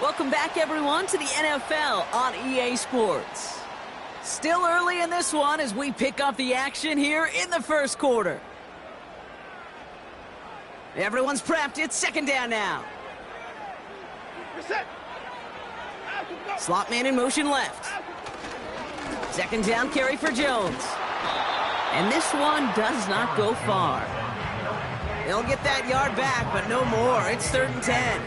Welcome back, everyone, to the NFL on EA Sports. Still early in this one as we pick up the action here in the first quarter. Everyone's prepped. It's second down now. Slot man in motion left. Second down carry for Jones. And this one does not go far. They'll get that yard back, but no more. It's 3rd and 10.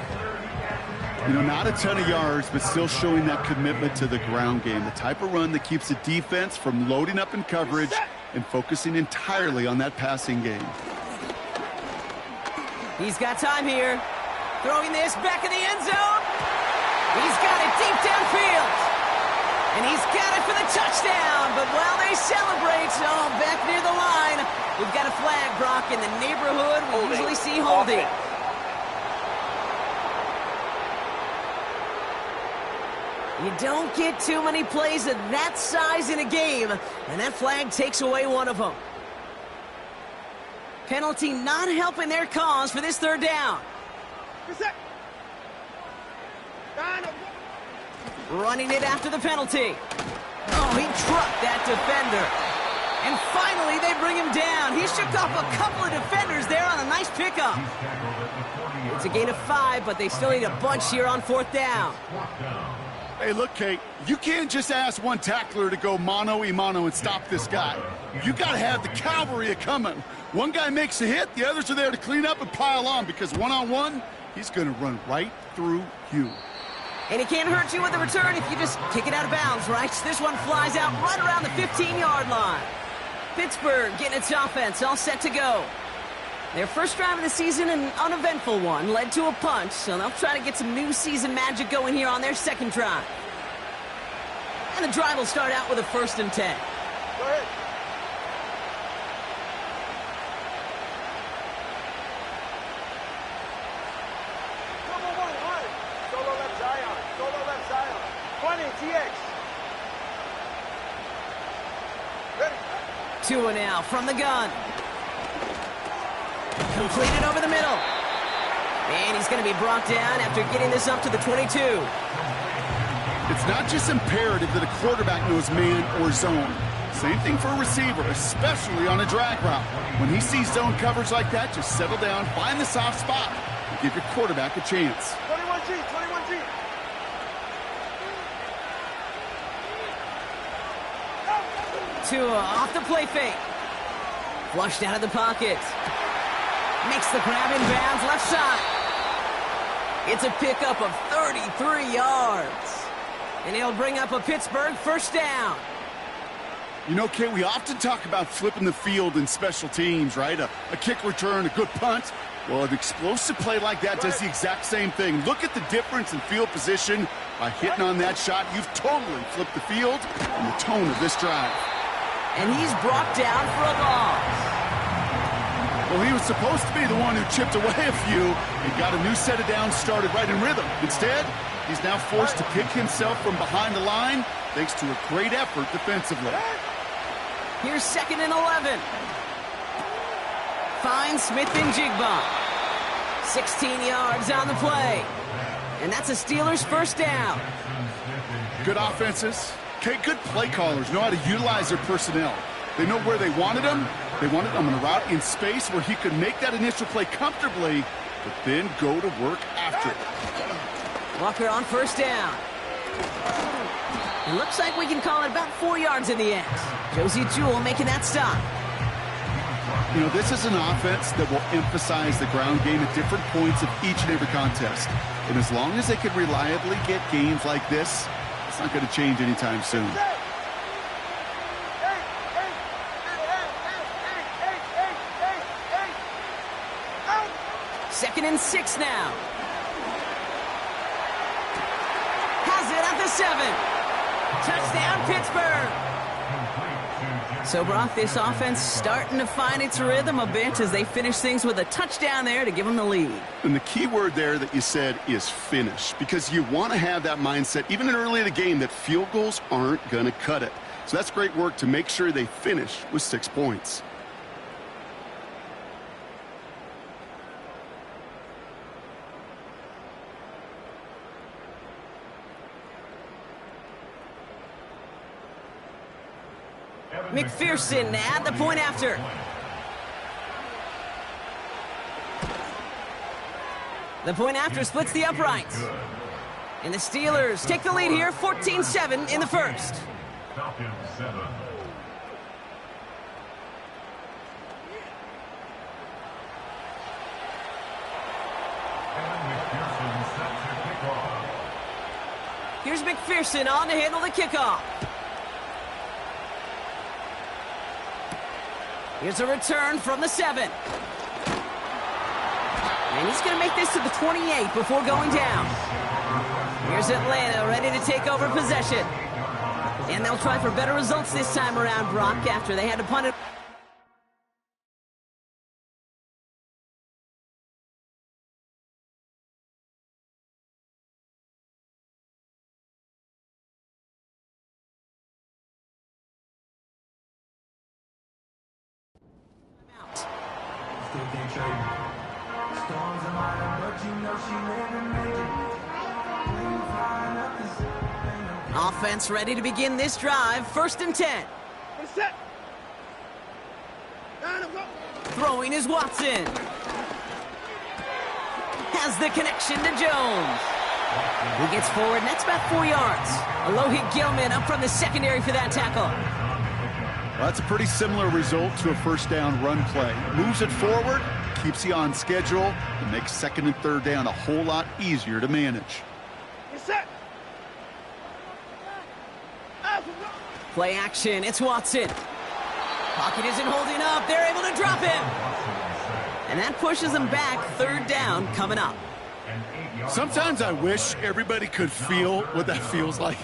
You know, not a ton of yards, but still showing that commitment to the ground game. The type of run that keeps the defense from loading up in coverage and focusing entirely on that passing game. He's got time here. Throwing this back in the end zone. He's got it deep downfield. And he's got it for the touchdown. But while they celebrate, back near the line, we've got a flag, Brock, in the neighborhood we usually see holding. You don't get too many plays of that size in a game, and that flag takes away one of them. Penalty not helping their cause for this 3rd down. Running it after the penalty. Oh, he trucked that defender. And finally, they bring him down. He shook off a couple of defenders there on a nice pickup. It's a gain of 5, but they still need a bunch here on 4th down. Hey, look, Kate, you can't just ask one tackler to go mano-a-mano and stop this guy. You got to have the cavalry coming. One guy makes a hit, the others are there to clean up and pile on, because one-on-one, he's going to run right through you. And he can't hurt you with the return if you just kick it out of bounds, right? This one flies out right around the 15-yard line. Pittsburgh getting its offense all set to go. Their first drive of the season, an uneventful one, led to a punch, so they'll try to get some new season magic going here on their second drive. And the drive will start out with a 1st and 10. Go ahead. Solo left Zion. Solo left Zion. 20, TX. Ready. Tua now from the gun. Completed over the middle. And he's going to be brought down after getting this up to the 22. It's not just imperative that a quarterback knows man or zone. Same thing for a receiver, especially on a drag route. When he sees zone coverage like that, just settle down, find the soft spot, and give your quarterback a chance. 21G, 21G. Tua off the play fake. Flushed out of the pocket. Makes the grab in bounds left side. It's a pickup of 33 yards. And he'll bring up a Pittsburgh 1st down. You know, Kate, we often talk about flipping the field in special teams, right? A kick return, a good punt. Well, an explosive play like that does the exact same thing. Look at the difference in field position. By hitting on that shot, you've totally flipped the field and the tone of this drive. And he's brought down for a loss. Well, he was supposed to be the one who chipped away a few and got a new set of downs started right in rhythm. Instead, he's now forced to pick himself from behind the line thanks to a great effort defensively. Here's 2nd and 11. Finds Smith and Jigba. 16 yards on the play. And that's a Steelers 1st down. Good offenses. Okay, good play callers know how to utilize their personnel. They know where they wanted him. They wanted him on a route in space where he could make that initial play comfortably, but then go to work after it. Walker on 1st down. It looks like we can call it about 4 yards in the end. Josie Jewell making that stop. You know, this is an offense that will emphasize the ground game at different points of each and every contest. And as long as they can reliably get gains like this, it's not going to change anytime soon. Second and 6 now. Has it at the 7. Touchdown, Pittsburgh. So, Brock, this offense starting to find its rhythm a bit as they finish things with a touchdown there to give them the lead. And the key word there that you said is finish, because you want to have that mindset, even early in the game, that field goals aren't going to cut it. So that's great work to make sure they finish with 6 points. McPherson at the point after. The point after splits the uprights. And the Steelers take the lead here, 14-7 in the first. Falcons 7. Here's McPherson on to handle the kickoff. Here's a return from the 7. And he's going to make this to the 28 before going down. Here's Atlanta ready to take over possession. And they'll try for better results this time around, Brock, after they had to punt it. Offense ready to begin this drive. 1st and 10. Throwing is Watson. Has the connection to Jones. He gets forward, and that's about 4 yards. Alohi Gilman up from the secondary for that tackle. Well, that's a pretty similar result to a first down run play. Moves it forward, keeps you on schedule, and makes 2nd and 3rd down a whole lot easier to manage. Play action, it's Watson. Pocket isn't holding up, they're able to drop him. And that pushes them back, 3rd down coming up. Sometimes I wish everybody could feel what that feels like.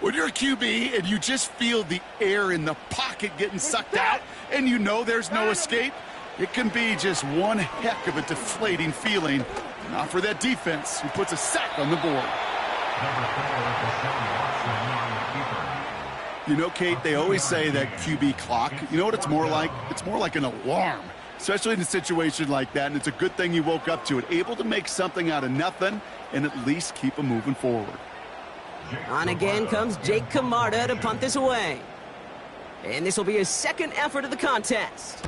When you're a QB and you just feel the air in the pocket getting sucked out and you know there's no escape, it can be just one heck of a deflating feeling. Not for that defense who puts a sack on the board. You know, Kate, they always say that QB clock, you know what it's more like? It's more like an alarm, especially in a situation like that, and it's a good thing you woke up to it, able to make something out of nothing and at least keep them moving forward. On again comes Jake Camarda to punt this away. And this will be his 2nd effort of the contest.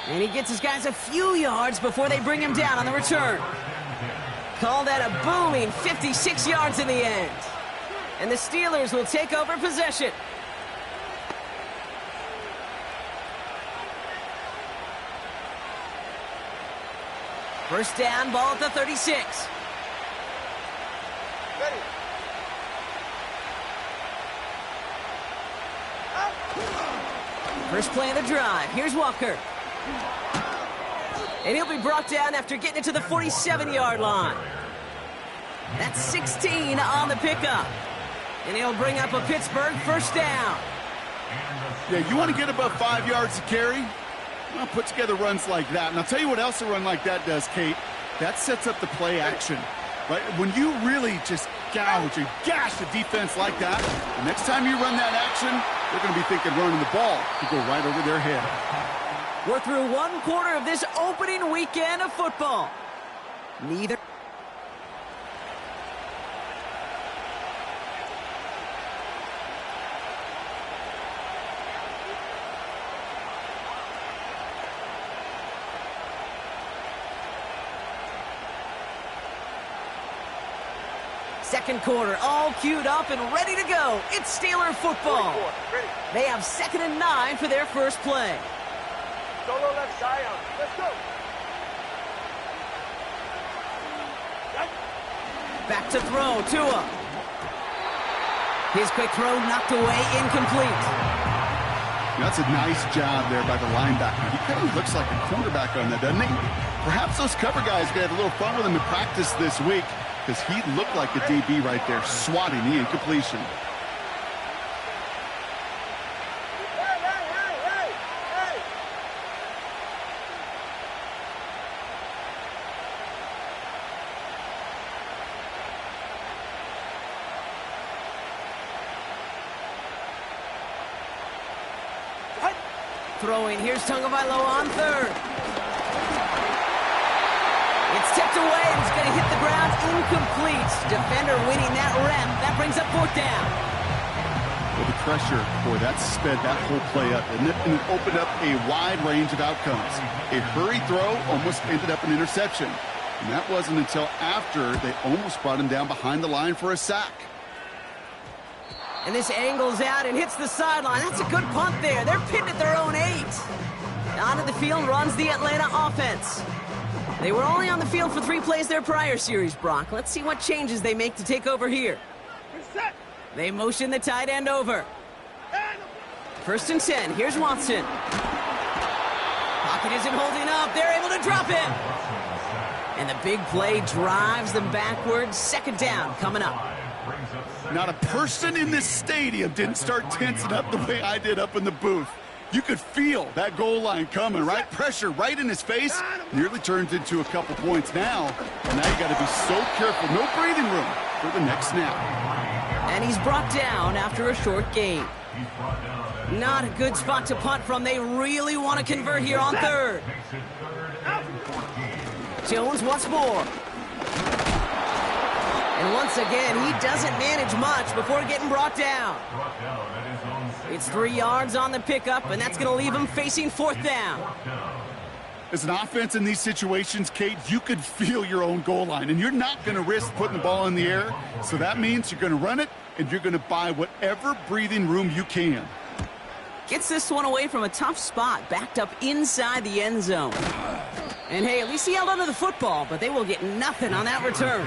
And he gets his guys a few yards before they bring him down on the return. Call that a booming 56 yards in the end. And the Steelers will take over possession. First down, ball at the 36. Ready. First play of the drive. Here's Walker. And he'll be brought down after getting it to the 47-yard line. That's 16 on the pickup. And he'll bring up a Pittsburgh first down. Yeah, you want to get above 5 yards to carry? Well, put together runs like that. And I'll tell you what else a run like that does, Kate. That sets up the play action. Right? When you really just gouge and gash the defense like that, the next time you run that action, they're going to be thinking running the ball to go right over their head. We're through 1 quarter of this opening weekend of football. Neither. Second quarter, all queued up and ready to go. It's Steeler football. They have 2nd and 9 for their first play. Solo left Zion. Let's go. Back to throw, Tua. His quick throw knocked away, incomplete. That's a nice job there by the linebacker. He kind of looks like a quarterback on that, doesn't he? Perhaps those cover guys could have a little fun with him in practice this week, because he looked like a DB right there, swatting the incompletion. Throwing, here's Tagovailoa on 3rd. It's tipped away, and it's going to hit the ground incomplete. Defender winning that rep. That brings up 4th down. Well, the pressure, boy, that sped that whole play up, and it opened up a wide range of outcomes. A hurried throw almost ended up an interception. And that wasn't until after they almost brought him down behind the line for a sack. And this angles out and hits the sideline. That's a good punt there. They're pinned at their own 8. Onto the field runs the Atlanta offense. They were only on the field for 3 plays their prior series, Brock. Let's see what changes they make to take over here. They motion the tight end over. 1st and 10. Here's Watson. Pocket isn't holding up. They're able to drop him. And the big play drives them backwards. 2nd down coming up. Not a person in this stadium didn't start tensing up the way I did up in the booth. You could feel that goal line coming, right? Pressure right in his face. Nearly turns into a couple points now. And now you got to be so careful. No breathing room for the next snap. And he's brought down after a short gain. Not a good spot to punt from. They really want to convert here on 3rd. Jones once more. And once again, he doesn't manage much before getting brought down. It's 3 yards on the pickup, and that's going to leave him facing 4th down. As an offense in these situations, Kate, you could feel your own goal line, and you're not going to risk putting the ball in the air. So that means you're going to run it, and you're going to buy whatever breathing room you can. Gets this one away from a tough spot, backed up inside the end zone. And hey, at least he held onto the football, but they will get nothing on that return.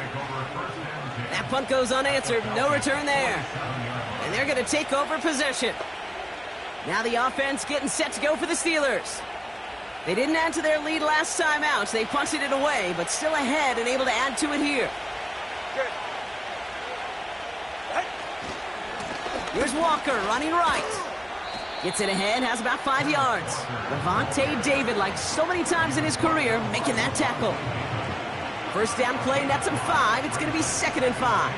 That punt goes unanswered, no return there. And they're going to take over possession. Now the offense getting set to go for the Steelers. They didn't add to their lead last time out. They punted it away, but still ahead and able to add to it here. Here's Walker running right. Gets it ahead, has about 5 yards. Levante David, like so many times in his career, making that tackle. 1st down play, nets him 5. It's going to be 2nd and 5.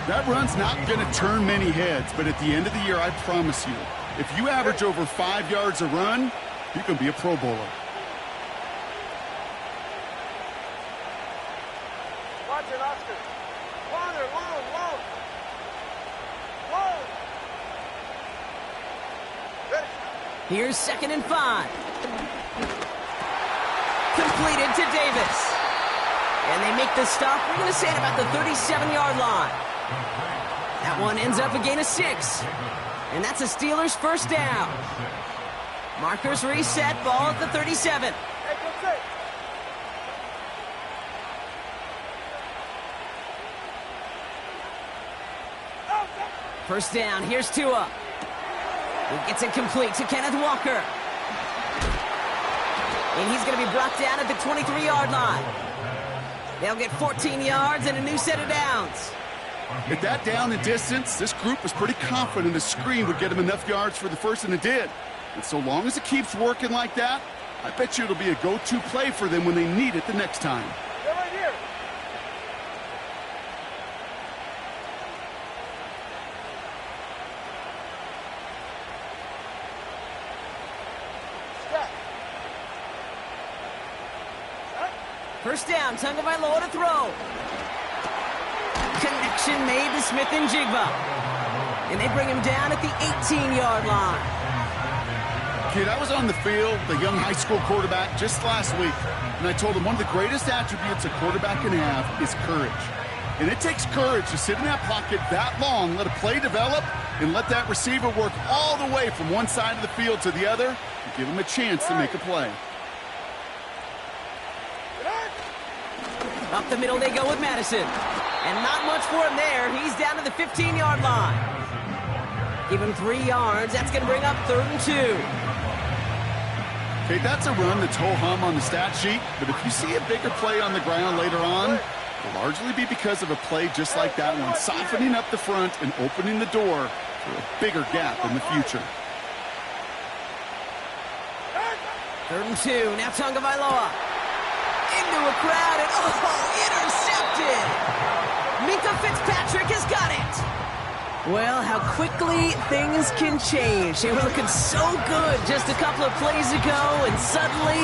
That run's not going to turn many heads, but at the end of the year, I promise you, if you average over 5 yards a run, you can be a Pro Bowler. Watch it, Oscar. Water, long. Here's 2nd and 5. Completed to Davis. And they make the stop, we're going to say at about the 37-yard line. That one ends up a gain of 6. And that's a Steelers 1st down. Markers reset, ball at the 37. First down, here's Tua. He gets it complete to Kenneth Walker. And he's going to be brought down at the 23-yard line. They'll get 14 yards and a new set of downs. At that down and distance, this group was pretty confident the screen would get him enough yards for the first, and it did. And so long as it keeps working like that, I bet you it'll be a go-to play for them when they need it the next time. They're right here. First down, Tagovailoa to throw. Connection made to Smith and Jigba. And they bring him down at the 18-yard line. Kid, I was on the field, the young high school quarterback, just last week, and I told him one of the greatest attributes a quarterback can have is courage. And it takes courage to sit in that pocket that long, let a play develop, and let that receiver work all the way from one side of the field to the other, and give him a chance to make a play. Up the middle they go with Madison. And not much for him there. He's down to the 15-yard line. Give him 3 yards. That's going to bring up 3rd and 2. Okay, that's a run that's ho-hum on the stat sheet, but if you see a bigger play on the ground later on, it'll largely be because of a play just like that one, softening up the front and opening the door for a bigger gap in the future. 3rd and 2. Now Tagovailoa. Into a crowd and intercepted. Minkah Fitzpatrick has got it. Well, how quickly things can change. They were looking so good just a couple of plays ago, and suddenly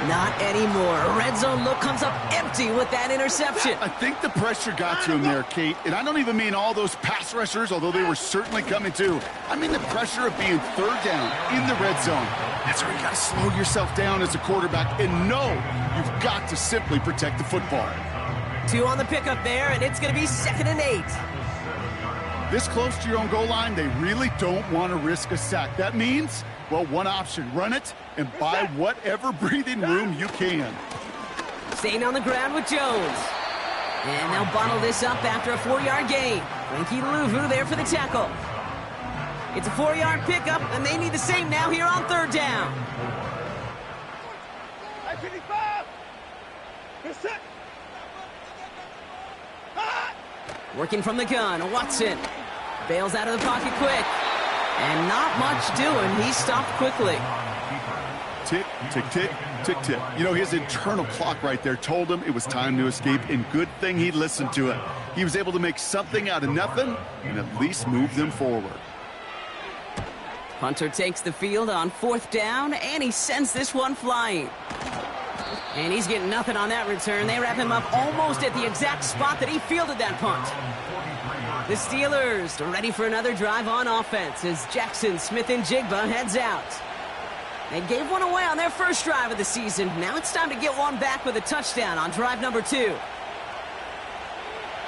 Not anymore. A red zone look comes up empty with that interception. I think the pressure got to him there, Kate. And I don't even mean all those pass rushers, although they were certainly coming too. I mean the pressure of being third down in the red zone. That's where you got to slow yourself down as a quarterback and know you've got to simply protect the football. 2 on the pickup there, and it's going to be 2nd and 8. This close to your own goal line, they really don't want to risk a sack. That means, well, one option, run it and buy whatever breathing room you can. Staying on the ground with Jones. And they'll bottle this up after a 4-yard gain. Frankie Louvu there for the tackle. It's a 4-yard pickup, and they need the same now here on 3rd down. Working from the gun, Watson bails out of the pocket quick. And not much doing. He stopped quickly. Tick, tick, tick, tick, tick. You know, his internal clock right there told him it was time to escape, and good thing he listened to it. He was able to make something out of nothing and at least move them forward. Hunter takes the field on 4th down, and he sends this one flying. And he's getting nothing on that return. They wrap him up almost at the exact spot that he fielded that punt. The Steelers are ready for another drive on offense as Jackson, Smith, and Jigba heads out. They gave one away on their first drive of the season. Now it's time to get one back with a touchdown on drive number 2.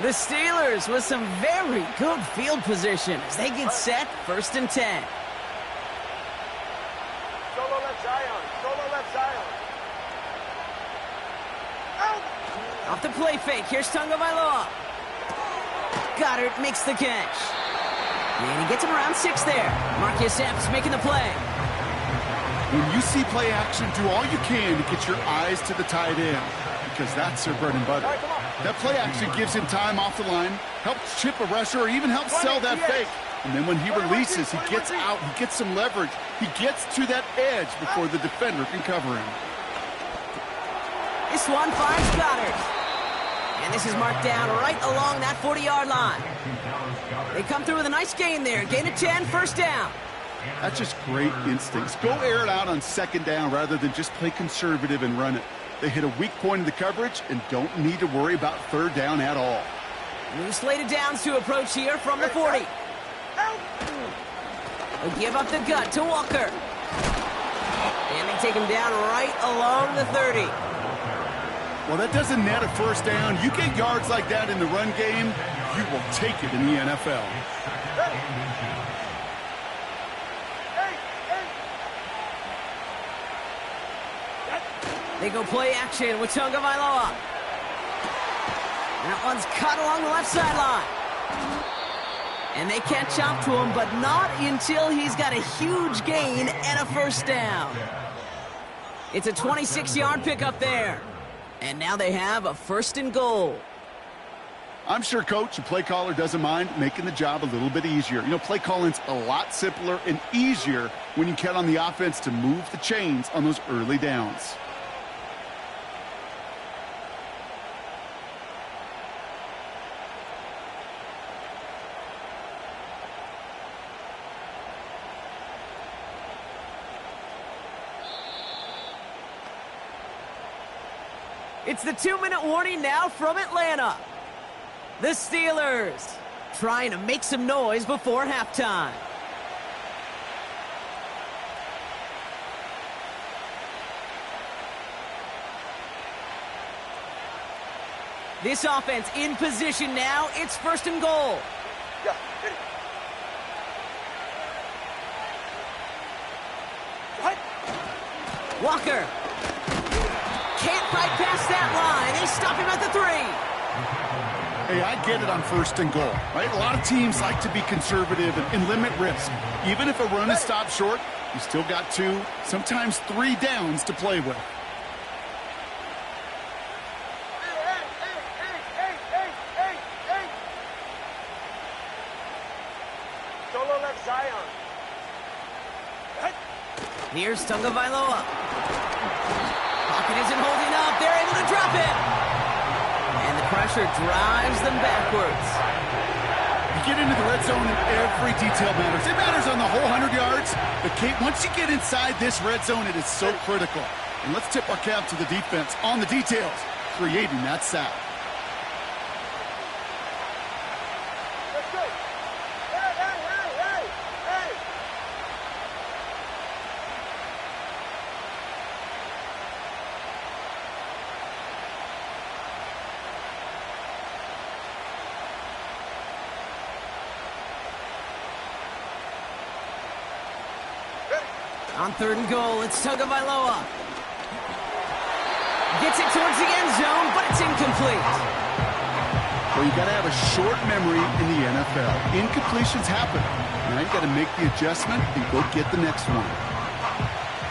The Steelers with some very good field position as they get set 1st and 10. Solo left Zion. Solo left Zion. Off the play fake, here's Tagovailoa. Goddard makes the catch. And he gets him around 6 there. Marcus Epps making the play. When you see play action, do all you can to get your eyes to the tight end, because that's their bread and butter. That play action gives him time off the line, helps chip a rusher, or even helps sell that fake. And then when he releases, he gets out, he gets some leverage. He gets to that edge before the defender can cover him. This one finds Goddard. And this is marked down right along that 40-yard line. They come through with a nice gain there. Gain of 10, 1st down. That's just great instincts. Go air it out on 2nd down rather than just play conservative and run it. They hit a weak point in the coverage and don't need to worry about 3rd down at all. New slated downs to approach here from the 40. They give up the gut to Walker. And they take him down right along the 30. Well, that doesn't net a 1st down. You get yards like that in the run game, you will take it in the NFL. They go play action with Tagovailoa. That one's cut along the left sideline. And they catch up to him, but not until he's got a huge gain and a 1st down. It's a 26-yard pickup there. And now they have a 1st and goal. I'm sure coach and play caller doesn't mind making the job a little bit easier. You know, play calling's a lot simpler and easier when you count on the offense to move the chains on those early downs. It's the 2-minute warning now from Atlanta. The Steelers trying to make some noise before halftime. This offense in position now. It's 1st and goal. Yeah, hit it. What? Walker. Can't fight past that line. They stop him at the 3. Hey, I get it on 1st and goal, right? A lot of teams like to be conservative and limit risk. Even if a run is stopped short, you still got 2, sometimes 3 downs to play with. Solo left Zion. Here's Tagovailoa. Pocket isn't holding up. They're able to drop it. And the pressure drives them backwards. You get into the red zone and every detail matters. It matters on the whole 100 yards. But Kate, once you get inside this red zone, it is so critical. And let's tip our cap to the defense on the details, creating that sack. Let's go. Hey, hey, hey, hey, hey. On 3rd and goal, it's Tagovailoa. Gets it towards the end zone, but it's incomplete. Well, you got to have a short memory in the NFL. Incompletions happen. Now you got to make the adjustment and go get the next one.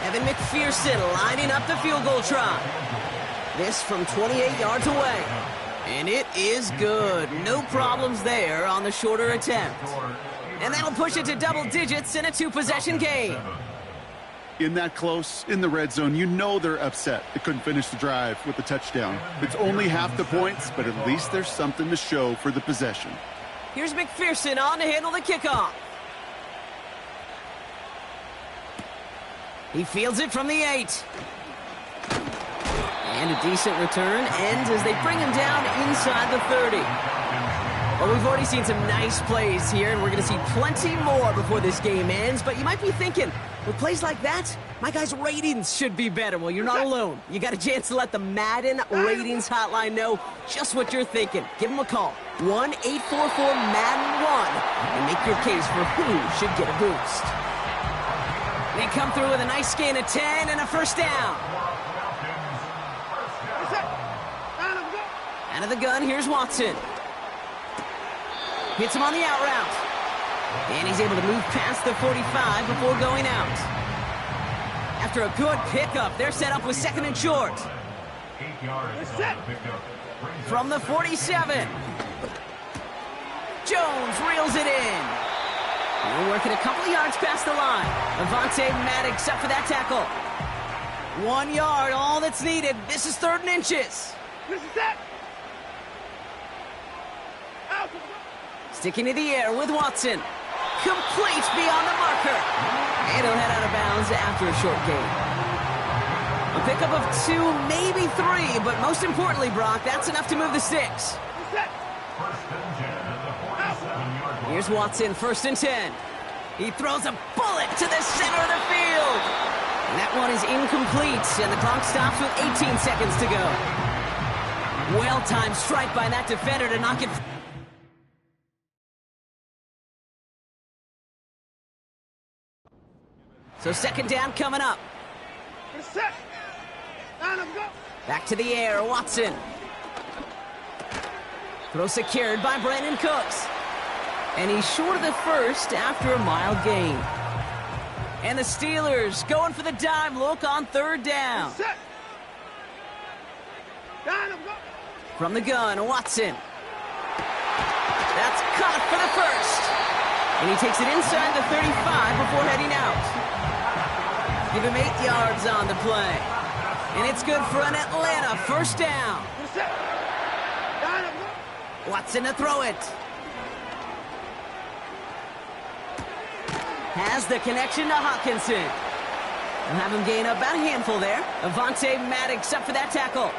Evan McPherson lining up the field goal try. This from 28 yards away. And it is good. No problems there on the shorter attempt. And that'll push it to double digits in a 2-possession game. In that close, in the red zone, you know they're upset. They couldn't finish the drive with the touchdown. It's only half the points, but at least there's something to show for the possession. Here's McPherson on to handle the kickoff. He fields it from the 8. And a decent return ends as they bring him down inside the 30. Well, we've already seen some nice plays here, and we're going to see plenty more before this game ends. But you might be thinking, with plays like that, my guys' ratings should be better. Well, you're not alone. You got a chance to let the Madden Ratings Hotline know just what you're thinking. Give them a call, 1-844-MADDEN-1, and make your case for who should get a boost. They come through with a nice gain of 10 and a first down. Out of the gun, here's Watson. Hits him on the out route. And he's able to move past the 45 before going out. After a good pickup, they're set up with 2nd and short. From the 47. Jones reels it in. We're working a couple of yards past the line. Avonte Maddox up for that tackle. 1 yard, all that's needed. This is 3rd and inches. This is it. Out. Sticking to the air with Watson. Complete beyond the marker. And he'll head out of bounds after a short gain. A pickup of 2, maybe 3, but most importantly, Brock, that's enough to move the sticks. Here's Watson, 1st and 10. He throws a bullet to the center of the field. And that one is incomplete, and the clock stops with 18 seconds to go. Well-timed strike by that defender to knock it. So 2nd down coming up. Back to the air, Watson. Throw secured by Brandon Cooks. And he's short of the first after a mild gain. And the Steelers going for the dime look on 3rd down. From the gun, Watson. That's caught for the first. And he takes it inside the 35 before heading out. Give him 8 yards on the play. And it's good for an Atlanta 1st down. Watson to throw it. Has the connection to Hawkinson. They'll have him gain about a handful there. Avonte Maddox up for that tackle.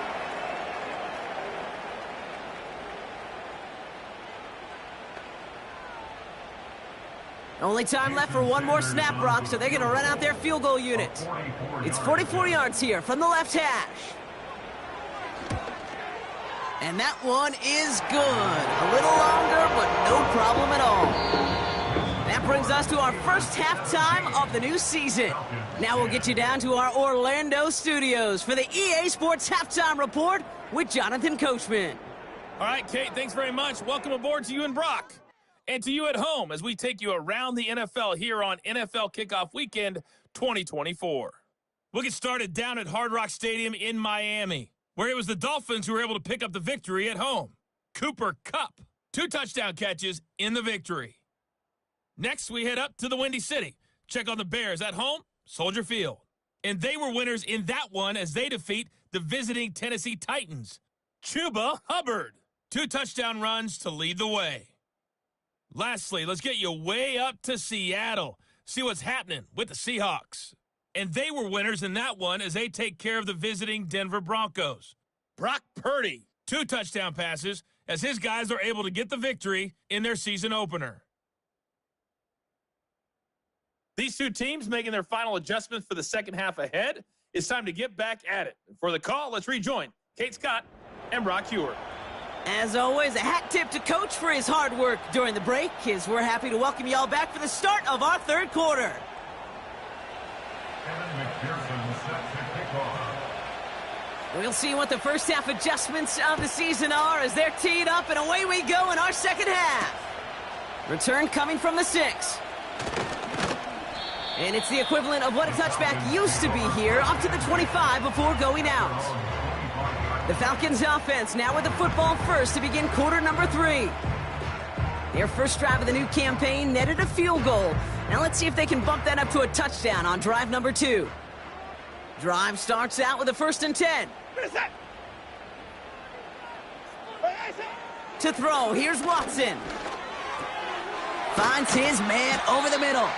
Only time left for one more snap, Brock, so they're going to run out their field goal unit. It's 44 yards here from the left hash. And that one is good. A little longer, but no problem at all. That brings us to our first halftime of the new season. Now we'll get you down to our Orlando studios for the EA Sports Halftime Report with Jonathan Coachman. All right, Kate, thanks very much. Welcome aboard to you and Brock. And to you at home as we take you around the NFL here on NFL Kickoff Weekend 2024. We'll get started down at Hard Rock Stadium in Miami, where it was the Dolphins who were able to pick up the victory at home. Cooper Kupp, 2 touchdown catches in the victory. Next, we head up to the Windy City. Check on the Bears at home, Soldier Field. And they were winners in that one as they defeat the visiting Tennessee Titans. Chuba Hubbard, 2 touchdown runs to lead the way. Lastly, let's get you way up to Seattle. See what's happening with the Seahawks. And they were winners in that one as they take care of the visiting Denver Broncos. Brock Purdy, 2 touchdown passes as his guys are able to get the victory in their season opener. These 2 teams making their final adjustments for the second half ahead. It's time to get back at it. For the call, let's rejoin Kate Scott and Brock Huard. As always, a hat tip to Coach for his hard work during the break, as we're happy to welcome y'all back for the start of our third quarter. We'll see what the first half adjustments of the season are as they're teed up, and away we go in our second half. Return coming from the 6. And it's the equivalent of what a touchback used to be here, up to the 25 before going out. The Falcons offense now with the football first to begin quarter number 3. Their first drive of the new campaign netted a field goal. Now let's see if they can bump that up to a touchdown on drive number 2. Drive starts out with a 1st and 10. To throw, here's Watson. Finds his man over the middle.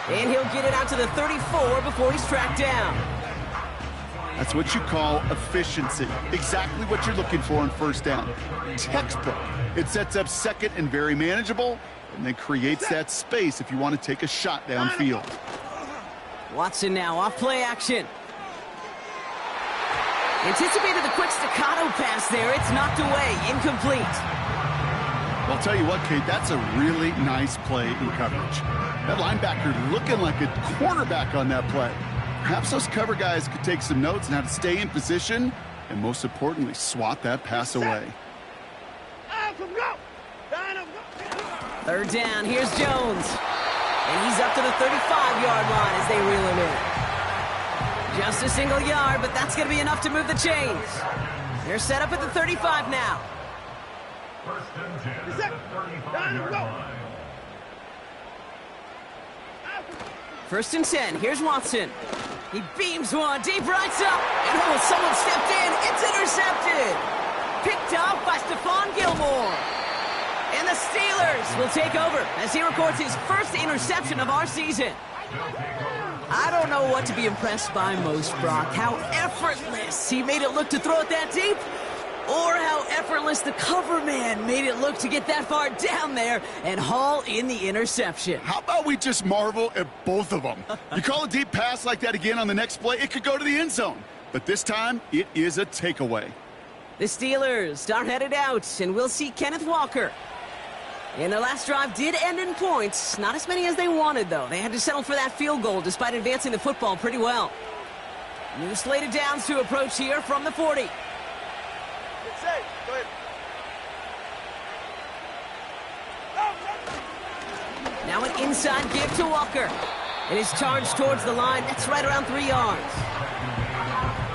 And he'll get it out to the 34 before he's tracked down. That's what you call efficiency. Exactly what you're looking for on first down. Textbook. It sets up second and very manageable, and then creates that space if you want to take a shot downfield. Watson now off play action. Anticipated the quick staccato pass there. It's knocked away, incomplete. Well, I'll tell you what, Kate, that's a really nice play in coverage. That linebacker looking like a quarterback on that play. Perhaps those cover guys could take some notes on how to stay in position and, most importantly, swat that pass away. Third down, here's Jones. And he's up to the 35-yard line as they reel him in. Just a single yard, but that's going to be enough to move the chains. They're set up at the 35 now. First and 10, here's Watson. He beams one, deep right up. And oh, someone stepped in. It's intercepted. Picked off by Stephon Gilmore. And the Steelers will take over as he records his first interception of our season. I don't know what to be impressed by most, Brock. How effortless he made it look to throw it that deep, or how effortless the cover man made it look to get that far down there and haul in the interception. How about we just marvel at both of them? You call a deep pass like that again on the next play, it could go to the end zone. But this time, it is a takeaway. The Steelers are headed out, and we'll see Kenneth Walker. And their last drive did end in points. Not as many as they wanted, though. They had to settle for that field goal despite advancing the football pretty well. New slated downs to approach here from the 40. It's safe. Go ahead. Now an inside give to Walker. And his charge towards the line, that's right around 3 yards.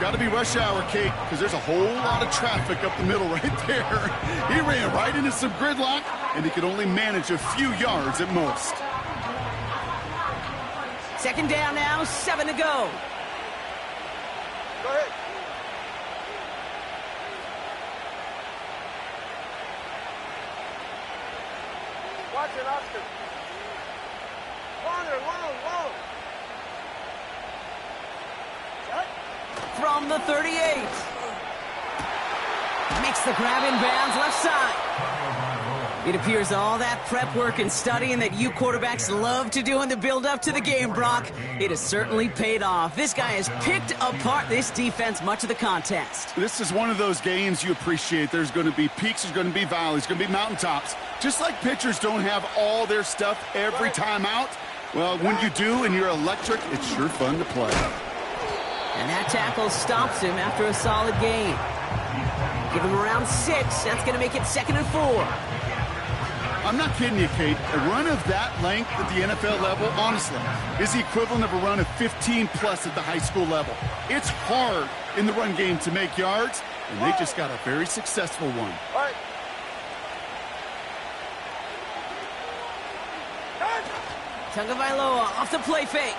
Got to be rush hour, Kate, because there's a whole lot of traffic up the middle right there. He ran right into some gridlock, and he could only manage a few yards at most. Second down now, 7 to go. Go ahead. Watch it, Oscar. Longer, long. From the 38. Makes the grab in bounds left side. It appears all that prep work and studying that you quarterbacks love to do in the build-up to the game, Brock, it has certainly paid off. This guy has picked apart this defense much of the contest. This is one of those games you appreciate. There's going to be peaks, there's going to be valleys, going to be mountaintops. Just like pitchers don't have all their stuff every time out, well, when you do and you're electric, it's sure fun to play. And that tackle stops him after a solid gain. Give him around 6. That's going to make it 2nd and 4. I'm not kidding you, Kate. A run of that length at the NFL level, honestly, is the equivalent of a run of 15-plus at the high school level. It's hard in the run game to make yards, and they just got a very successful one. All right. Tagovailoa off the play fake.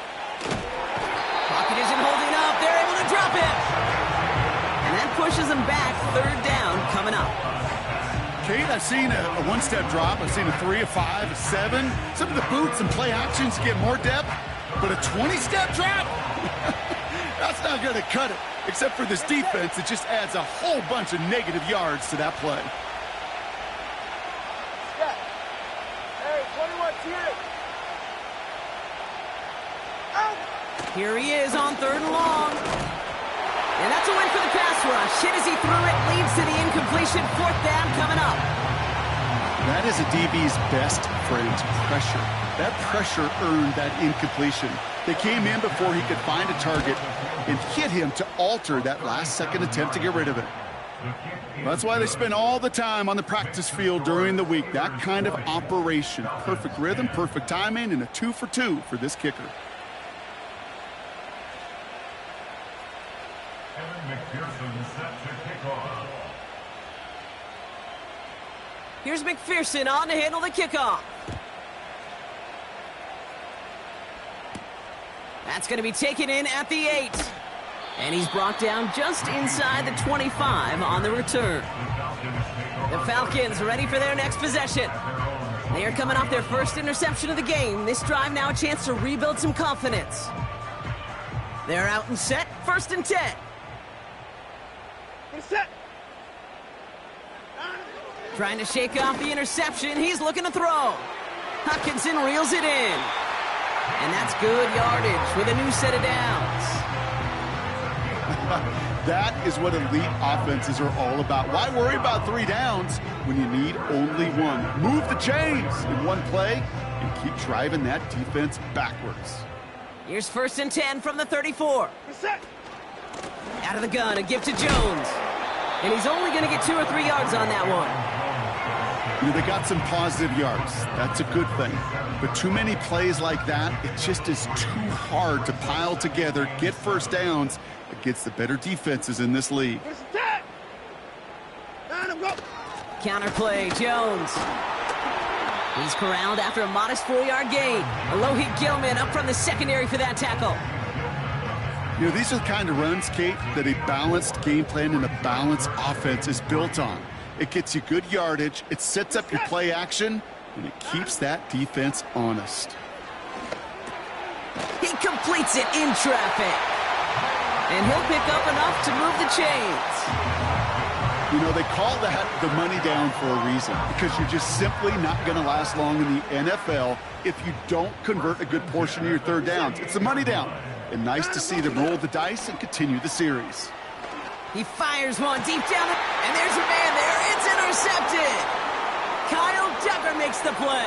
Pocket isn't holding up. They're able to drop him. And that pushes him back. 3rd down coming up. Kate, I've seen a one-step drop. I've seen a 3, a 5, a 7. Some of the boots and play actions get more depth. but a 20-step drop? That's not going to cut it. Except for this defense, it just adds a whole bunch of negative yards to that play. Step. Hey, 21, here. Out. Here he is on 3rd and long. And that's a win for the pass rush. Hit as he threw it, leads to the incompletion. 4th down coming up. That is a DB's best friend, pressure. That pressure earned that incompletion. They came in before he could find a target and hit him to alter that last-second attempt to get rid of it. That's why they spend all the time on the practice field during the week. That kind of operation. Perfect rhythm, perfect timing, and a 2 for 2 for this kicker. Here's McPherson on to handle the kickoff. That's going to be taken in at the 8. And he's brought down just inside the 25 on the return. The Falcons ready for their next possession. They are coming off their first interception of the game. This drive now a chance to rebuild some confidence. They're out and set. 1st and 10. Set. Trying to shake off the interception. He's looking to throw. Hutchinson reels it in. And that's good yardage with a new set of downs. That is what elite offenses are all about. Why worry about 3 downs when you need only 1? Move the chains in one play and keep driving that defense backwards. Here's 1st and 10 from the 34. Set. Out of the gun, a give to Jones. And he's only going to get 2 or 3 yards on that one. You know, they got some positive yards. That's a good thing. But too many plays like that, it just is too hard to pile together, get 1st downs against the better defenses in this league. Counterplay, Jones. He's corralled after a modest 4-yard gain. Alohi Gilman up from the secondary for that tackle. You know, these are the kind of runs, Kate, that a balanced game plan and a balanced offense is built on. It gets you good yardage, it sets up your play action, and it keeps that defense honest. He completes it in traffic. And he'll pick up enough to move the chains. You know, they call that the money down for a reason, because you're just simply not going to last long in the NFL if you don't convert a good portion of your 3rd downs. It's the money down. And nice to see them roll the dice and continue the series. He fires one deep down, and there's a man there. It's intercepted. Kyle Duggar makes the play.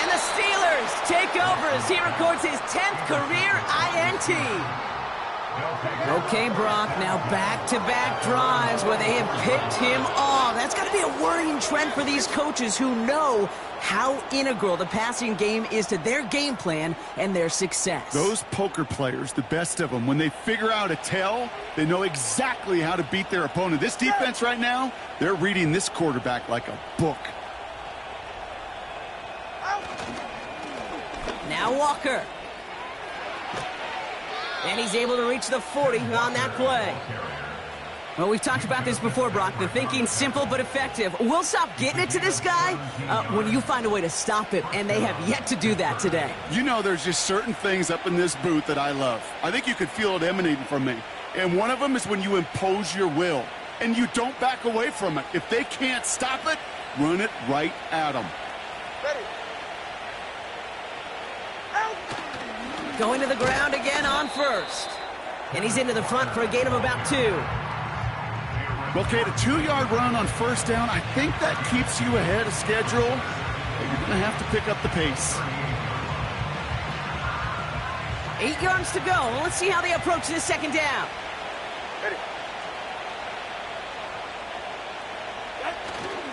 And the Steelers take over as he records his 10th career INT. Okay, Brock, now back-to-back drives where they have picked him off. That's got to be a worrying trend for these coaches who know how integral the passing game is to their game plan and their success. Those poker players, the best of them, when they figure out a tell, they know exactly how to beat their opponent. This defense right now, they're reading this quarterback like a book. Now Walker. And he's able to reach the 40 on that play. Well, we've talked about this before, Brock. The thinking's simple but effective. We'll stop getting it to this guy when you find a way to stop him, and they have yet to do that today. You know, there's just certain things up in this booth that I love. I think you could feel it emanating from me. And one of them is when you impose your will, and you don't back away from it. If they can't stop it, run it right at them. Ready. Out. Going to the ground again on 1st. And he's into the front for a gain of about 2. Okay, the 2-yard run on 1st down, I think that keeps you ahead of schedule, but you're going to have to pick up the pace. 8 yards to go. Let's see how they approach this 2nd down. Ready.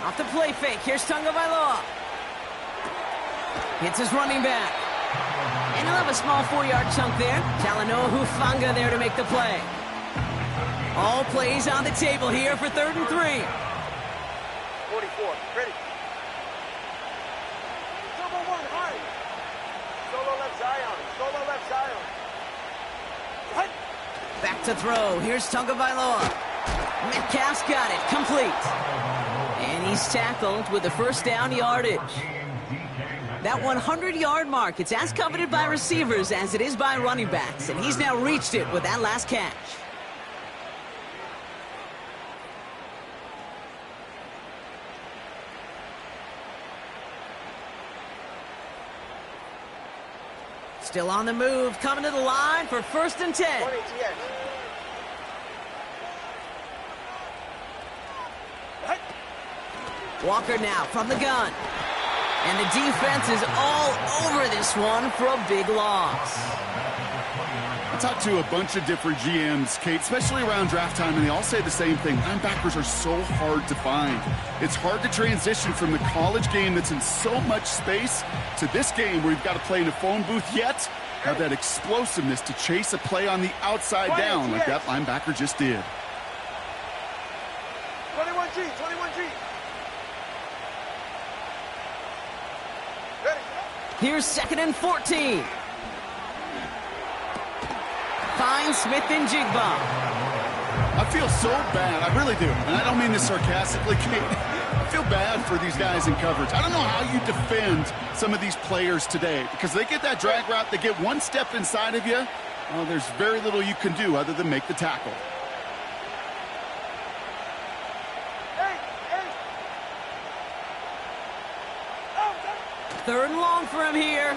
Off the play fake. Here's Tunga Bailoa. Hits his running back. And he'll have a small 4-yard chunk there. Talanoa Hufanga there to make the play. All plays on the table here for 3rd and 3. 44. Ready. Solo one, high. Solo left Zion. Solo left Zion. Hut. Back to throw. Here's Tunga Bailoa. Metcalf's got it. Complete. And he's tackled with the 1st down yardage. That 100-yard mark, it's as coveted by receivers as it is by running backs, and he's now reached it with that last catch. Still on the move, coming to the line for 1st and 10. 20, yes. Walker now from the gun. And the defense is all over this one for a big loss. I talked to a bunch of different GMs, Kate, especially around draft time, and they all say the same thing. Linebackers are so hard to find. It's hard to transition from the college game that's in so much space to this game where you've got to play in a phone booth, yet have that explosiveness to chase a play on the outside down like that linebacker just did. 21G, 21G. Ready. Here's 2nd and 14. Finds Smith and Jigba. I feel so bad. I really do. And I don't mean this sarcastically, Kate. I feel bad for these guys in coverage. I don't know how you defend some of these players today because they get that drag route, they get one step inside of you. Well, there's very little you can do other than make the tackle. Third and long for him here.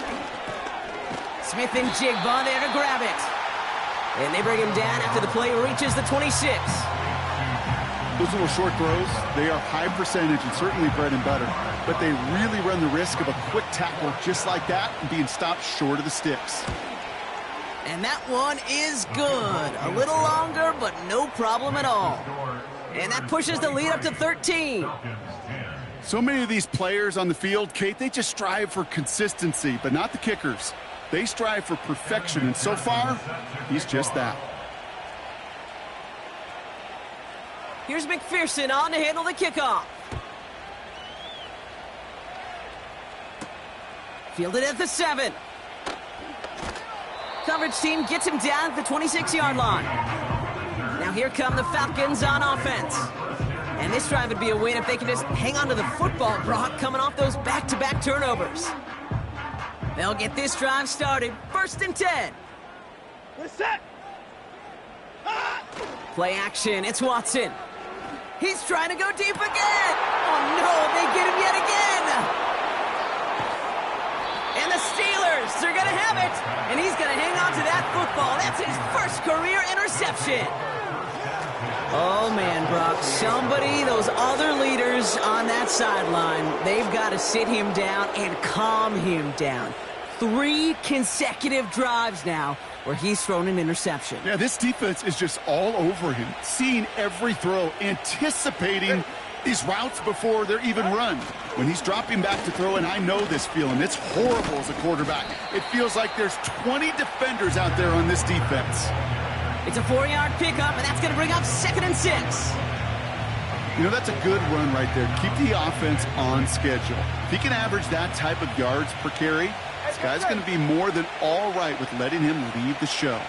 Smith and Jigba there to grab it. And they bring him down after the play reaches the 26. Those little short throws, they are high percentage and certainly bread and butter. But they really run the risk of a quick tackle just like that and being stopped short of the sticks. And that one is good. A little longer, but no problem at all. And that pushes the lead up to 13. So many of these players on the field, Kate, they just strive for consistency, but not the kickers. They strive for perfection, and so far, he's just that. Here's McPherson on to handle the kickoff. Fielded at the 7. Coverage team gets him down at the 26-yard line. Now here come the Falcons on offense. And this drive would be a win if they can just hang on to the football, Brock, coming off those back-to-back turnovers. They'll get this drive started. 1st and 10. We're set. Play action. It's Watson. He's trying to go deep again. Oh, no, they get him yet again. And the Steelers, they're going to have it. And he's going to hang on to that football. That's his first career interception. Oh, man, Brock, somebody, those other leaders on that sideline, they've got to sit him down and calm him down. 3 consecutive drives now where he's thrown an interception. Yeah, this defense is just all over him, seeing every throw, anticipating these routes before they're even run. When he's dropping back to throw, and I know this feeling, it's horrible as a quarterback. It feels like there's 20 defenders out there on this defense. It's a 4-yard pickup, and that's going to bring up 2nd and 6. You know, that's a good run right there. Keep the offense on schedule. If he can average that type of yards per carry, this guy's going to be more than all right with letting him lead the show.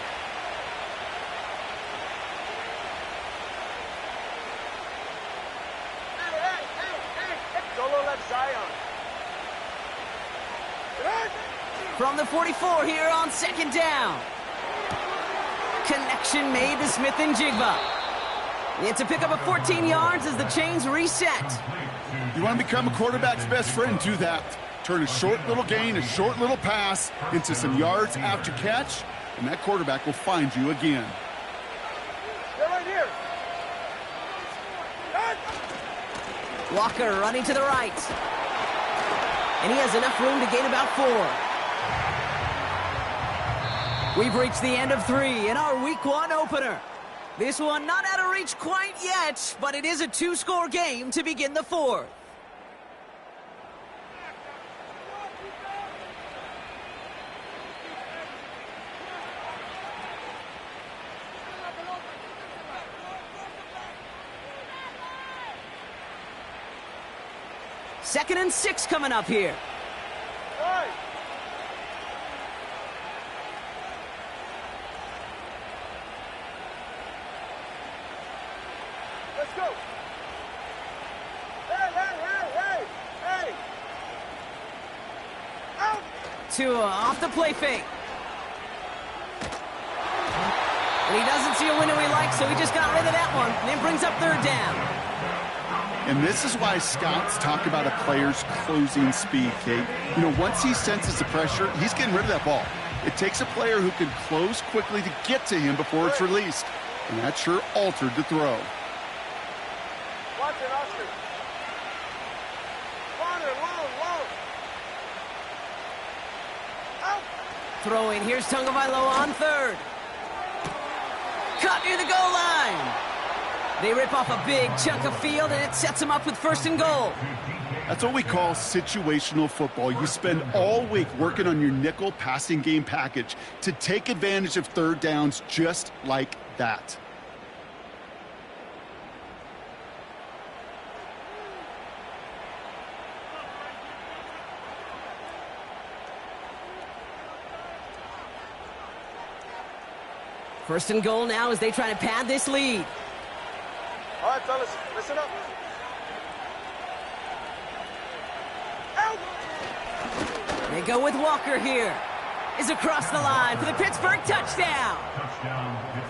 Solo left Zion. From the 44 here on 2nd down. Connection made to Smith and Jigba. It's a pickup of 14 yards as the chains reset. You want to become a quarterback's best friend, do that. Turn a short little gain, a short little pass into some yards after catch, and that quarterback will find you again. They're right here. Walker running to the right. And he has enough room to gain about 4. We've reached the end of 3 in our Week 1 opener. This one not out of reach quite yet, but it is a 2-score game to begin the 4th. Second and 6 coming up here. Right. Let's go. Hey, hey, hey, hey, hey. to off the play fake. And he doesn't see a window he likes, so he just got rid of that one. And then brings up third down. And this is why scouts talk about a player's closing speed, Kate. You know, once he senses the pressure, he's getting rid of that ball. It takes a player who can close quickly to get to him before it's released. And that sure altered the throw. Watch it, Oscar. Water, long. Out. Throwing, here's Tagovailoa on third. Cut near the goal line. They rip off a big chunk of field, and it sets them up with first and goal. That's what we call situational football. You spend all week working on your nickel passing game package to take advantage of third downs just like that. First and goal now as they try to pad this lead. All right, fellas, listen up. Out. They go with Walker here. Is across the line for the Pittsburgh touchdown.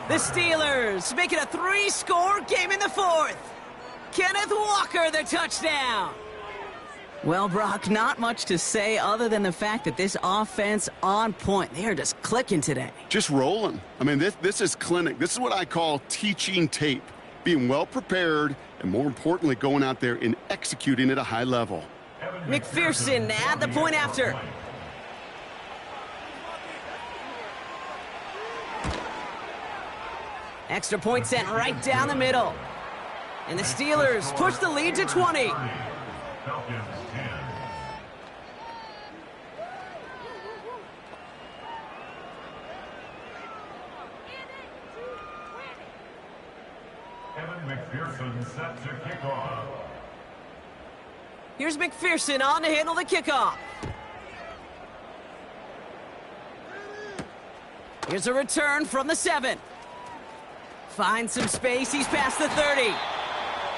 The Steelers make it a 3-score game in the fourth. Kenneth Walker, the touchdown. Well, Brock, not much to say other than the fact that this offense on point. They are just clicking today. Just rolling. I mean, this is clinic. This is what I call teaching tape. Being well prepared, and more importantly, going out there and executing at a high level. McPherson at the point after. Extra point sent right down the middle. And the Steelers push the lead to 20. McPherson set to kick off. Here's McPherson on to handle the kickoff. Here's a return from the 7. Finds some space. He's past the 30.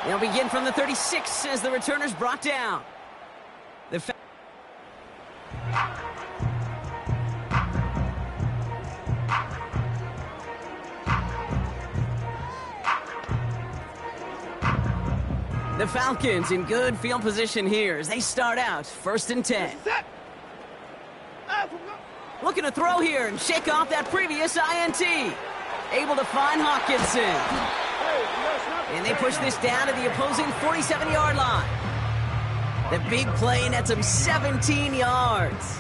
They'll begin from the 36 as the returner's brought down. The Falcons in good field position here as they start out first and 10. Looking to throw here and shake off that previous INT. Able to find Hawkinson. And they push this down to the opposing 47-yard line. The big play nets them 17 yards.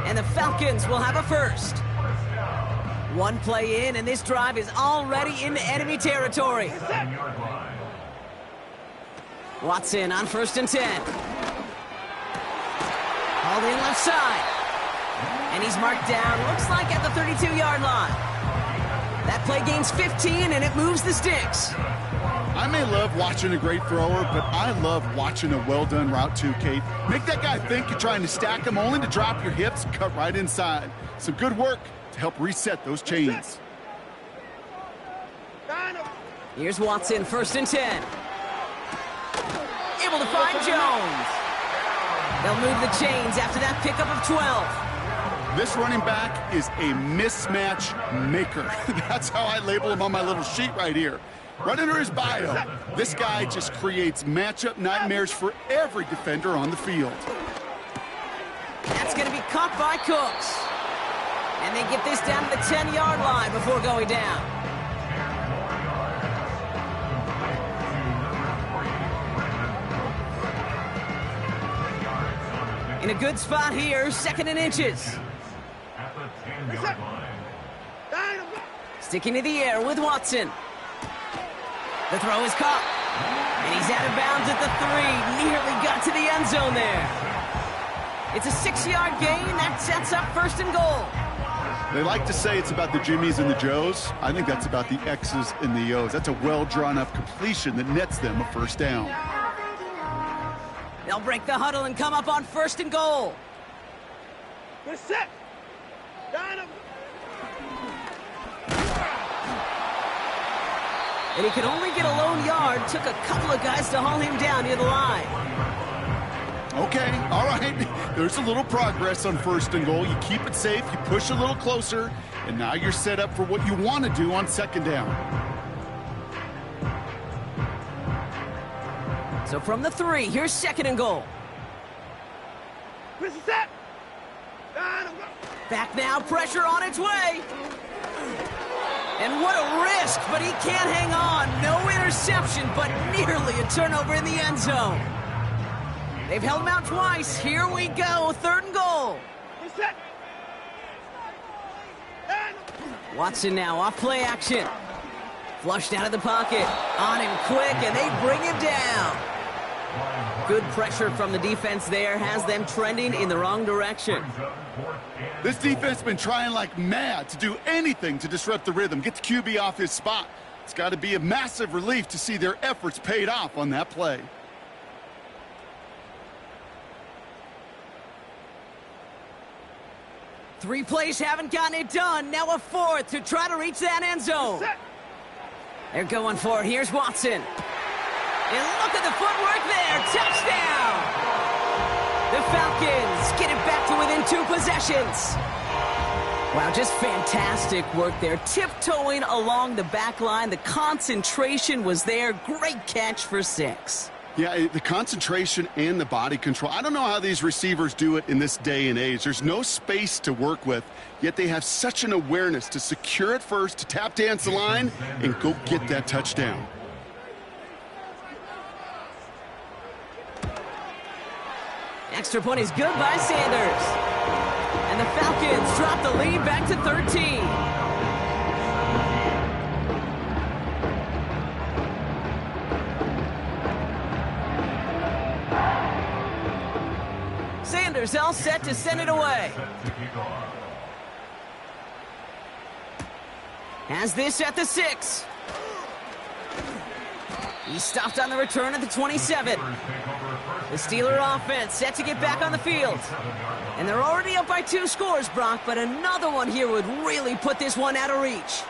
And the Falcons will have a first. One play in, and this drive is already into enemy territory. Watson on first and 10. Hauled in left side. And he's marked down, looks like at the 32-yard line. That play gains 15, and it moves the sticks. I may love watching a great thrower, but I love watching a well-done route too, Kate. Make that guy think you're trying to stack him, only to drop your hips and cut right inside. Some good work to help reset those chains. Here's Watson, first and 10. Able to find Jones. They'll move the chains after that pickup of 12. This running back is a mismatch maker. That's how I label him on my little sheet right here. Right under his bio, this guy just creates matchup nightmares for every defender on the field. That's going to be caught by Cooks. And they get this down to the 10-yard line before going down. In a good spot here, second and inches. Sticking to the air with Watson. The throw is caught. And he's out of bounds at the 3. Nearly got to the end zone there. It's a 6-yard gain. That sets up first and goal. They like to say it's about the Jimmies and the Joes. I think that's about the X's and the O's. That's a well-drawn-up completion that nets them a first down. They'll break the huddle and come up on first and goal. Good set. And he could only get a lone yard. Took a couple of guys to haul him down near the line. Okay, all right. There's a little progress on 1st and goal. You keep it safe, you push a little closer, and now you're set up for what you want to do on 2nd down. So from the 3, here's 2nd and goal. Back now, pressure on its way. And what a risk, but he can't hang on. No interception, but nearly a turnover in the end zone. They've held him out twice. Here we go, 3rd and goal. Watson now off play action. Flushed out of the pocket. On him quick, and they bring him down. Good pressure from the defense there has them trending in the wrong direction. This defense has been trying like mad to do anything to disrupt the rhythm, get the QB off his spot. It's got to be a massive relief to see their efforts paid off on that play. Three plays haven't gotten it done. Now a 4th to try to reach that end zone. They're going for it. Here's Watson. And look at the footwork there. Touchdown! The Falcons get it back to within 2 possessions. Wow, just fantastic work there. Tiptoeing along the back line. The concentration was there. Great catch for 6. Yeah, the concentration and the body control. I don't know how these receivers do it in this day and age. There's no space to work with, yet they have such an awareness to secure it first, to tap dance the line, and go get that touchdown. Extra point is good by Sanders. And the Falcons drop the lead back to 13. Sanders all set to send it away. Has this at the 6. He stopped on the return at the 27. The Steeler offense set to get back on the field. And they're already up by 2 scores, Brock, but another one here would really put this one out of reach.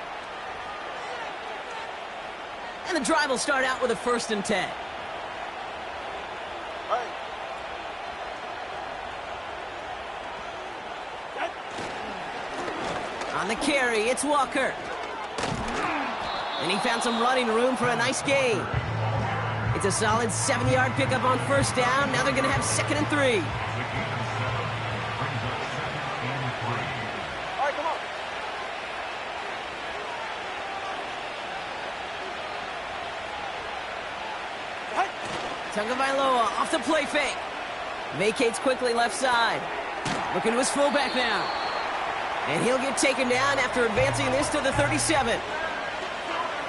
And the drive will start out with a 1st and 10. On the carry, it's Walker. And he found some running room for a nice gain. It's a solid 7-yard pickup on 1st down. Now they're going to have 2nd and 3. All right, come on. Tagovailoa off the play fake. Vacates quickly left side. Looking to his fullback now. And he'll get taken down after advancing this to the 37.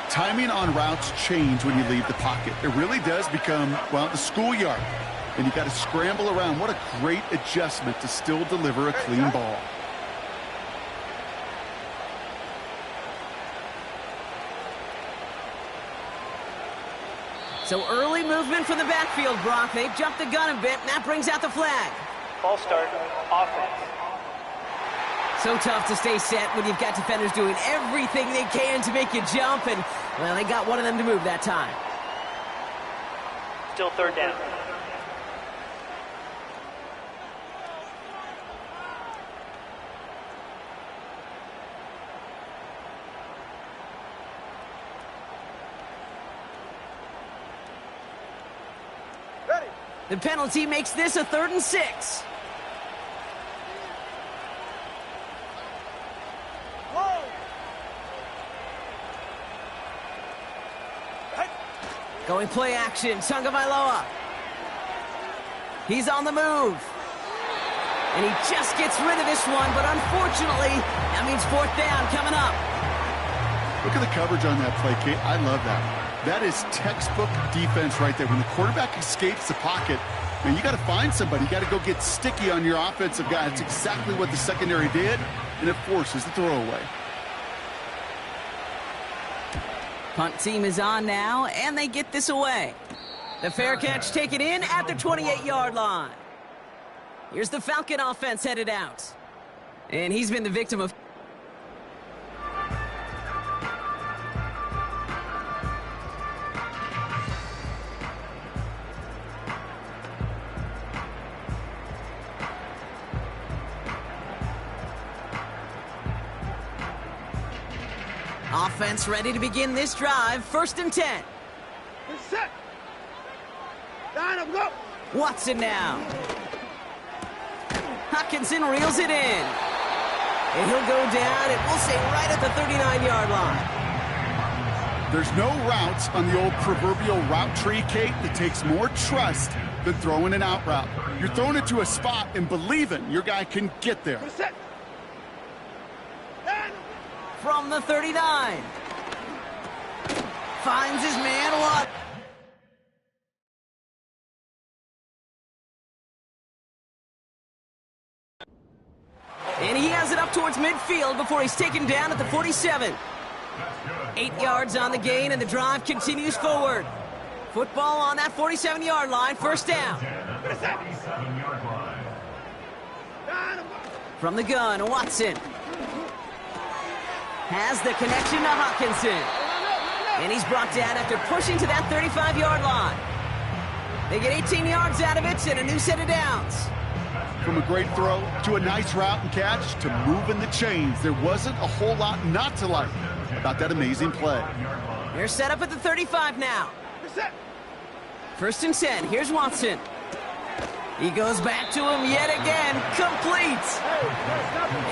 Timing on routes change when you leave the pocket. It really does become, well, the schoolyard. And you got to scramble around. What a great adjustment to still deliver a clean ball. So early movement from the backfield, Brock. They've jumped the gun a bit, and that brings out the flag. False start, offense. So tough to stay set when you've got defenders doing everything they can to make you jump, and, well, they got one of them to move that time. Still 3rd down. Ready. The penalty makes this a 3rd and 6. Going play action, Tagovailoa. He's on the move. And he just gets rid of this one, but unfortunately, that means 4th down coming up. Look at the coverage on that play, Kate. I love that. That is textbook defense right there. When the quarterback escapes the pocket, man, you got to find somebody. You got to go get sticky on your offensive guy. That's exactly what the secondary did, and it forces the throwaway. Punt team is on now, and they get this away. The fair catch taken in at the 28-yard line. Here's the Falcon offense headed out. And he's been the victim of... Offense ready to begin this drive. 1st and 10. Set. Line up, go. Watson now. Hockenson reels it in. And he'll go down, and we'll say right at the 39-yard line. There's no routes on the old proverbial route tree, Kate, that takes more trust than throwing an out route. You're throwing it to a spot and believing your guy can get there. Set. Line up. From the 39. Finds his man, Watt. And he has it up towards midfield before he's taken down at the 47. 8 yards on the gain, and the drive continues forward. Football on that 47-yard line, 1st down. From the gun, Watson. Has the connection to Hockenson. And he's brought down after pushing to that 35-yard line. They get 18 yards out of it and a new set of downs. From a great throw to a nice route and catch to moving the chains, there wasn't a whole lot not to like about that amazing play. They're set up at the 35 now. 1st and 10. Here's Watson. He goes back to him yet again. Complete.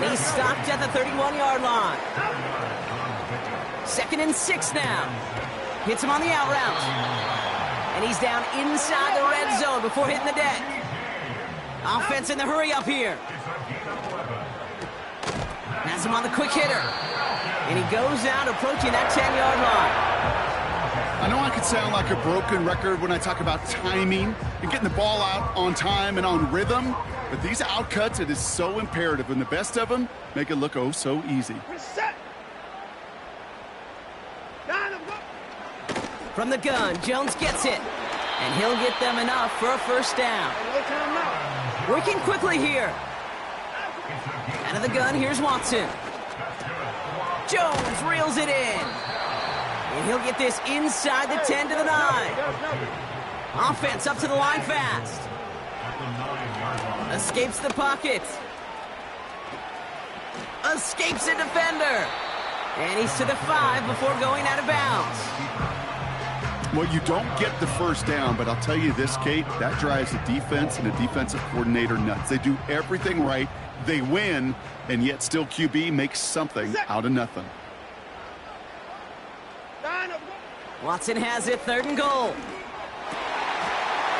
And he's stopped at the 31-yard line. 2nd and 6 now. Hits him on the out route. And he's down inside the red zone before hitting the deck. Offense in the hurry up here. Has him on the quick hitter. And he goes out approaching that 10-yard line. I know I could sound like a broken record when I talk about timing and getting the ball out on time and on rhythm, but these outcuts, it is so imperative, and the best of them make it look oh so easy. From the gun, Jones gets it. And he'll get them enough for a 1st down. Working quickly here. Out of the gun, here's Watson. Jones reels it in. And he'll get this inside the 10 to the 9. Offense up to the line fast. Escapes the pocket. Escapes a defender. And he's to the 5 before going out of bounds. Well, you don't get the 1st down, but I'll tell you this, Kate, that drives the defense and the defensive coordinator nuts. They do everything right, they win, and yet still QB makes something out of nothing. Watson has it, 3rd and goal.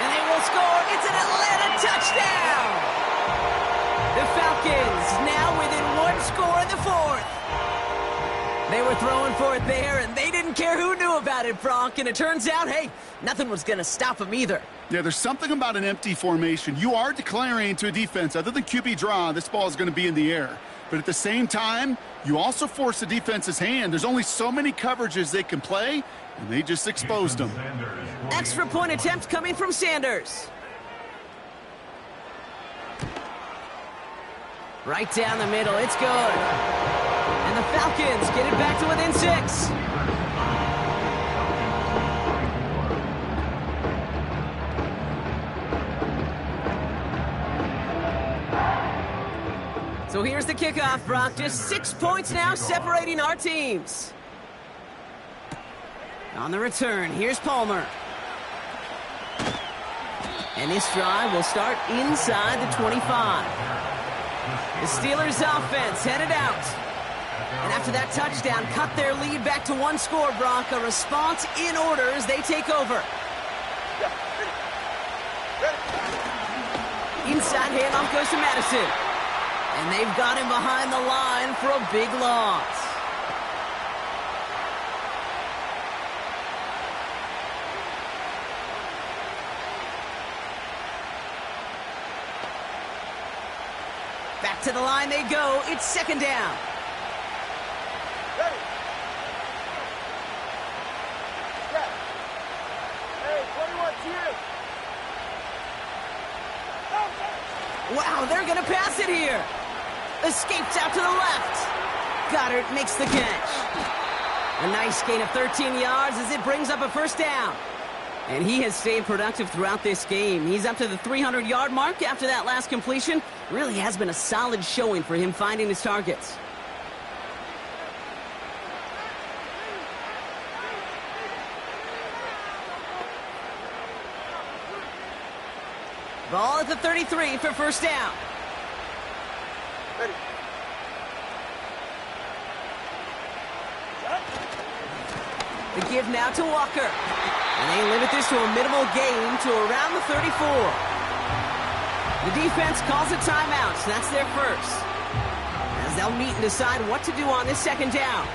And they will score. It's an Atlanta touchdown! The Falcons now within 1 score in the 4th. They were throwing for it there, and they didn't care who knew about it, Brock. And it turns out, hey, nothing was going to stop them either. Yeah, there's something about an empty formation. You are declaring to a defense, other than QB draw, this ball is going to be in the air. But at the same time, you also force the defense's hand. There's only so many coverages they can play, and they just exposed them. Extra point attempt coming from Sanders. Right down the middle, it's good. And the Falcons get it back to within 6. So here's the kickoff, Brock. Just 6 points now separating our teams. On the return, here's Palmer. And this drive will start inside the 25. The Steelers offense headed out. And after that touchdown, cut their lead back to 1 score, Brock. A response in order as they take over. Inside handoff goes to Madison. And they've got him behind the line for a big loss. Back to the line they go. It's 2nd down. Ready. Set. Hey, 21's here. Wow, they're going to pass it here. Escapes out to the left. Goddard makes the catch. A nice gain of 13 yards as it brings up a 1st down. And he has stayed productive throughout this game. He's up to the 300-yard mark after that last completion. Really has been a solid showing for him finding his targets. Ball at the 33 for first down. Ready. The give now to Walker. And they limit this to a minimal gain to around the 34. The defense calls a timeout, so that's their first. As they'll meet and decide what to do on this second down.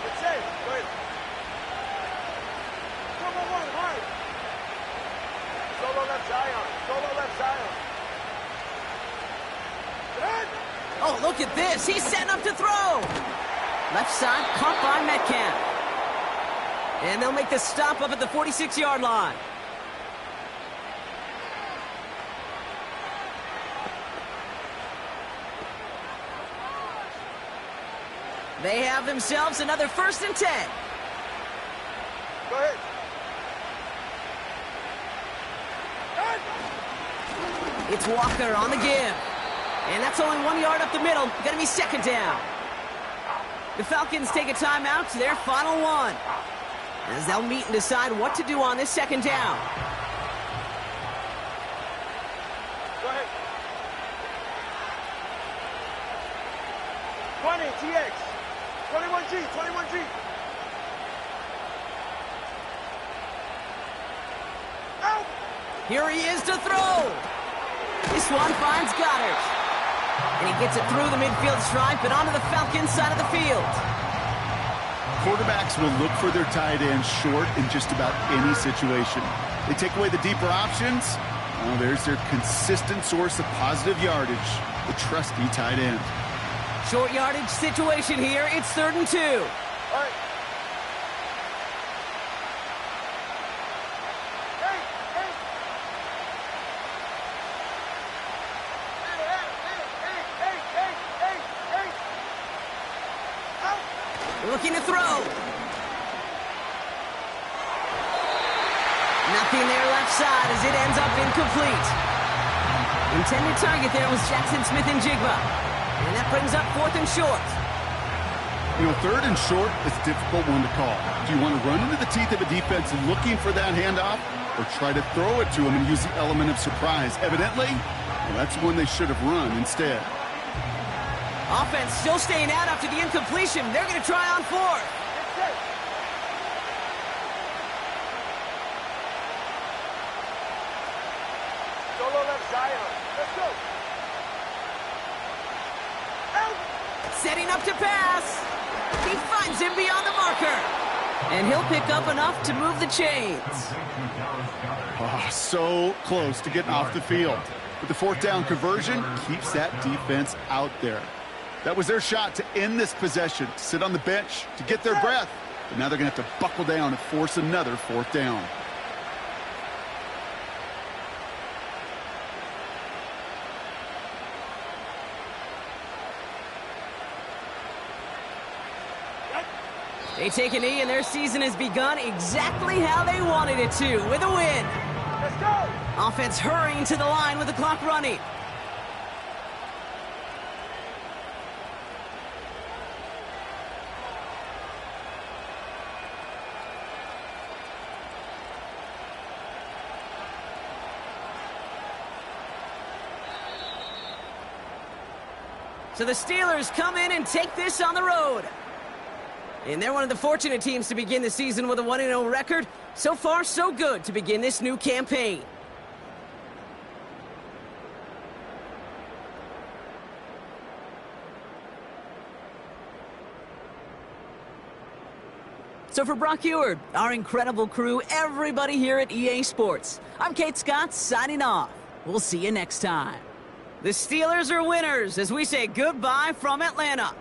Good save. Go ahead. Number one, hard. Solo left Zion. Solo left Zion. Good. Oh, look at this. He's setting up to throw. Left side caught by Metcalf. And they'll make the stop up at the 46-yard line. They have themselves another 1st and 10. Go ahead. Good. It's Walker on the give. And that's only 1 yard up the middle. Gonna be second down. The Falcons take a timeout to their final one, as they'll meet and decide what to do on this second down. Go ahead. 20, TX. 21G, 21G. Out. Here he is to throw. This one finds Goddard. And he gets it through the midfield stripe and onto the Falcons side of the field. Quarterbacks will look for their tight end short in just about any situation. They take away the deeper options. Oh, there's their consistent source of positive yardage, the trusty tight end. Short yardage situation here. It's 3rd and 2. All right. Hey, hey. Hey. Out. Looking to throw. Nothing there left side as it ends up incomplete. Intended target there was Jackson Smith and Jigba. And that brings up 4th and short. You know, 3rd and short is a difficult one to call. Do you want to run into the teeth of a defense looking for that handoff, or try to throw it to them and use the element of surprise? Evidently, well, that's one they should have run instead. Offense still staying out after the incompletion. They're going to try on 4th. Get set. Solo left Zion. Let's go. Out. Setting up to pass. He finds him beyond the marker. And he'll pick up enough to move the chains. Oh, so close to getting off the field. But the 4th down conversion keeps that defense out there. That was their shot to end this possession, sit on the bench to get their breath. But now they're going to have to buckle down and force another 4th down. They take a knee, and their season has begun exactly how they wanted it to, with a win. Let's go. Offense hurrying to the line with the clock running. So the Steelers come in and take this on the road. And they're one of the fortunate teams to begin the season with a 1-0 record. So far, so good to begin this new campaign. So for Brock Eward, our incredible crew, everybody here at EA Sports, I'm Kate Scott signing off. We'll see you next time. The Steelers are winners as we say goodbye from Atlanta.